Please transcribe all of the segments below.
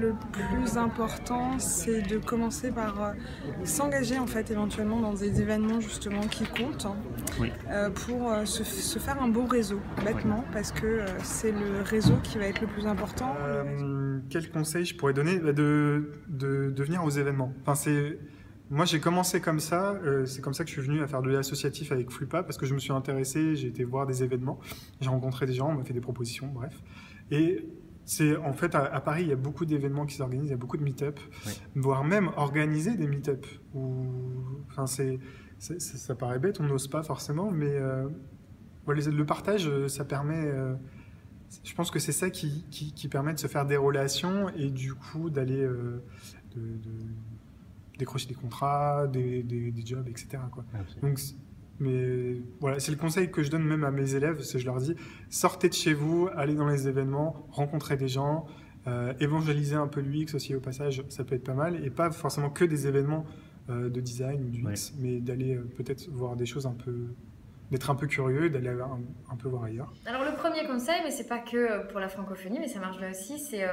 le plus important, c'est de commencer par s'engager en fait éventuellement dans des événements justement qui comptent Oui. Pour se faire un bon réseau, bêtement, parce que c'est le réseau qui va être le plus important. Quel conseil je pourrais donner? De venir aux événements. Enfin, moi j'ai commencé comme ça, c'est comme ça que je suis venu à faire de l'associatif avec Flupa, parce que je me suis intéressé, j'ai été voir des événements, j'ai rencontré des gens, on m'a fait des propositions, bref. Et c'est en fait à Paris, il y a beaucoup d'événements qui s'organisent, il y a beaucoup de meet-up, voire même organiser des meet-up. Enfin, ça paraît bête, on n'ose pas forcément, mais le partage, ça permet. Je pense que c'est ça qui permet de se faire des relations et du coup d'aller décrocher des contrats, des jobs, etc. quoi. Donc, mais voilà, c'est le conseil que je donne même à mes élèves, c'est je leur dis sortez de chez vous, allez dans les événements, rencontrez des gens, évangéliser un peu l'UX aussi au passage, ça peut être pas mal, et pas forcément que des événements de design ou d'UX, mais d'aller peut-être voir des choses d'être un peu curieux, d'aller un peu voir ailleurs. Alors le premier conseil, mais c'est pas que pour la francophonie, mais ça marche là aussi, c'est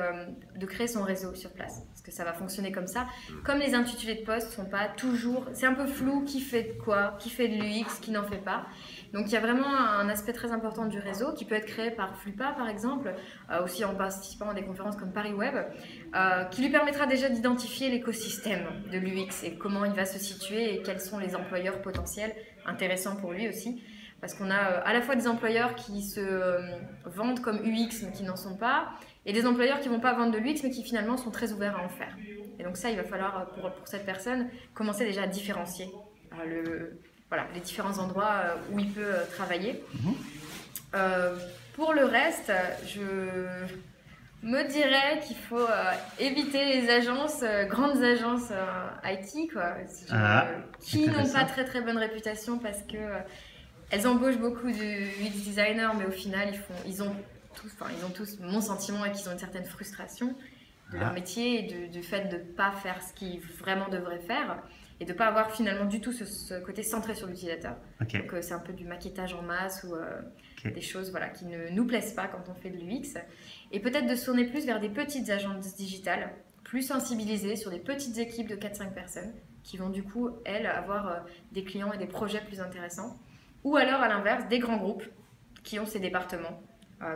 de créer son réseau sur place. Parce que ça va fonctionner comme ça. Comme les intitulés de poste sont pas toujours... C'est un peu flou qui fait quoi, qui fait de l'UX, qui n'en fait pas. Donc il y a vraiment un aspect très important du réseau qui peut être créé par Flupa par exemple, aussi en participant à des conférences comme Paris Web, qui lui permettra déjà d'identifier l'écosystème de l'UX et comment il va se situer et quels sont les employeurs potentiels intéressants pour lui aussi. Parce qu'on a à la fois des employeurs qui se vendent comme UX mais qui n'en sont pas, et des employeurs qui ne vont pas vendre de l'UX mais qui finalement sont très ouverts à en faire. Et donc ça, il va falloir pour cette personne commencer déjà à différencier les différents endroits où il peut travailler. Pour le reste, je me dirais qu'il faut éviter les agences, grandes agences IT, qui n'ont pas très bonne réputation parce que elles embauchent beaucoup de UX designers, mais au final, ils ont tous mon sentiment est qu'ils ont une certaine frustration de leur métier et du fait de ne pas faire ce qu'ils vraiment devraient faire et de ne pas avoir finalement du tout ce côté centré sur l'utilisateur. Donc c'est un peu du maquettage en masse ou des choses qui ne nous plaisent pas quand on fait de l'UX. Et peut-être de se tourner plus vers des petites agences digitales, plus sensibilisées sur des petites équipes de 4-5 personnes qui vont du coup, elles, avoir des clients et des projets plus intéressants. Ou alors, à l'inverse, des grands groupes qui ont ces départements,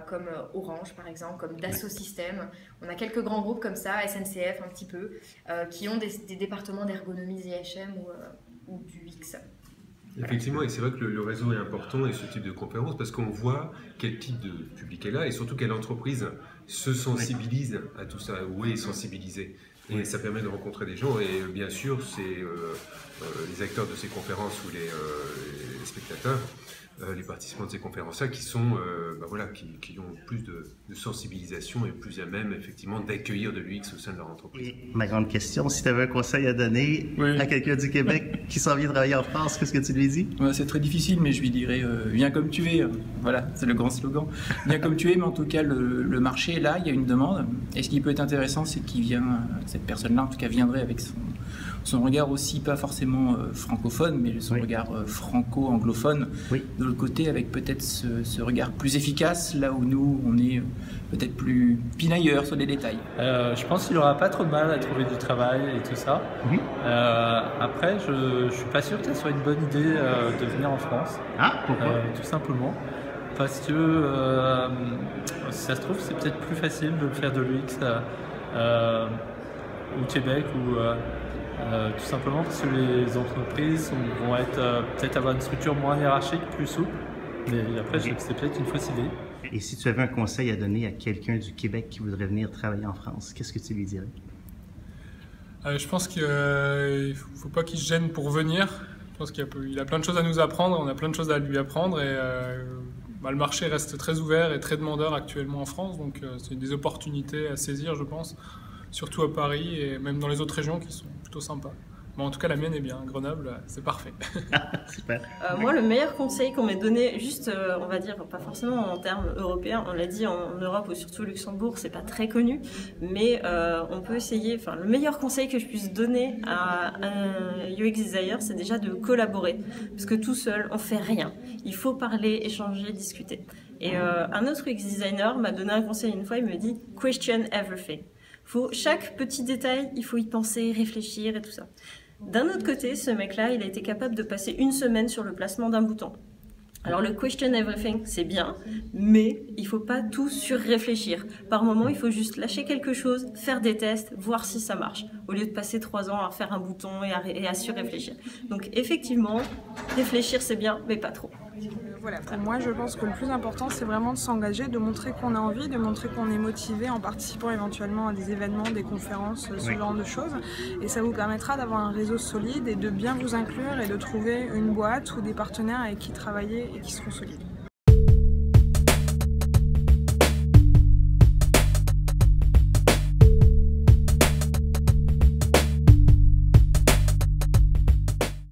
comme Orange, par exemple, comme Dassault Systèmes. On a quelques grands groupes comme ça, SNCF un petit peu, qui ont des départements d'ergonomie IHM ou du X. Effectivement, et c'est vrai que le réseau est important et ce type de conférence, parce qu'on voit quel type de public est là et surtout quelle entreprise se sensibilise à tout ça, ou est sensibilisée. Et ça permet de rencontrer des gens et bien sûr, c'est les acteurs de ces conférences ou les spectateurs, les participants de ces conférences-là qui sont, qui ont plus de sensibilisation et plus à même effectivement d'accueillir de l'UX au sein de leur entreprise. Et ma grande question, si tu avais un conseil à donner à quelqu'un du Québec qui s'en vient travailler en France, qu'est-ce que tu lui dis? C'est très difficile, mais je lui dirais viens comme tu es. Voilà, c'est le grand slogan. Viens comme tu es, mais en tout cas, le marché est là, il y a une demande. Et ce qui peut être intéressant, c'est qu'il vient, cette personne-là, en tout cas, viendrait avec son regard aussi, pas forcément francophone, mais son regard franco-anglophone. De l'autre côté, avec peut-être ce regard plus efficace, là où nous, on est peut-être plus pinailleurs sur les détails. Je pense qu'il n'aura pas trop de mal à trouver du travail et tout ça. Après, je ne suis pas sûr que ce soit une bonne idée de venir en France. Pourquoi? Tout simplement. Parce que, si ça se trouve, c'est peut-être plus facile de faire de l'UX au Québec ou... tout simplement parce que les entreprises vont peut-être avoir une structure moins hiérarchique, plus souple, mais après c'est peut-être une fausse idée. Et si tu avais un conseil à donner à quelqu'un du Québec qui voudrait venir travailler en France, qu'est-ce que tu lui dirais? Je pense qu'il ne faut pas qu'il se gêne pour venir. Je pense qu'il a plein de choses à nous apprendre, on a plein de choses à lui apprendre et le marché reste très ouvert et très demandeur actuellement en France, donc c'est des opportunités à saisir je pense. Surtout à Paris et même dans les autres régions qui sont plutôt sympas. Mais en tout cas, la mienne est bien. Grenoble, c'est parfait. Super. Moi, le meilleur conseil qu'on m'ait donné, juste, on va dire, pas forcément en termes européens, on l'a dit en Europe ou surtout au Luxembourg, c'est pas très connu, mais on peut essayer, le meilleur conseil que je puisse donner à un UX designer, c'est déjà de collaborer. Parce que tout seul, on fait rien. Il faut parler, échanger, discuter. Et un autre UX designer m'a donné un conseil une fois, il me dit « question everything ». Chaque petit détail, il faut y penser, réfléchir et tout ça. D'un autre côté, ce mec-là, il a été capable de passer 1 semaine sur le placement d'un bouton. Alors le question everything, c'est bien, mais il ne faut pas tout surréfléchir. Par moment, il faut juste lâcher quelque chose, faire des tests, voir si ça marche, au lieu de passer 3 ans à faire un bouton et à surréfléchir. Donc effectivement, réfléchir c'est bien, mais pas trop. Voilà, pour moi, je pense que le plus important, c'est vraiment de s'engager, de montrer qu'on a envie, de montrer qu'on est motivé en participant éventuellement à des événements, des conférences, ce genre de choses. Et ça vous permettra d'avoir un réseau solide et de bien vous inclure et de trouver une boîte ou des partenaires avec qui travailler et qui seront solides.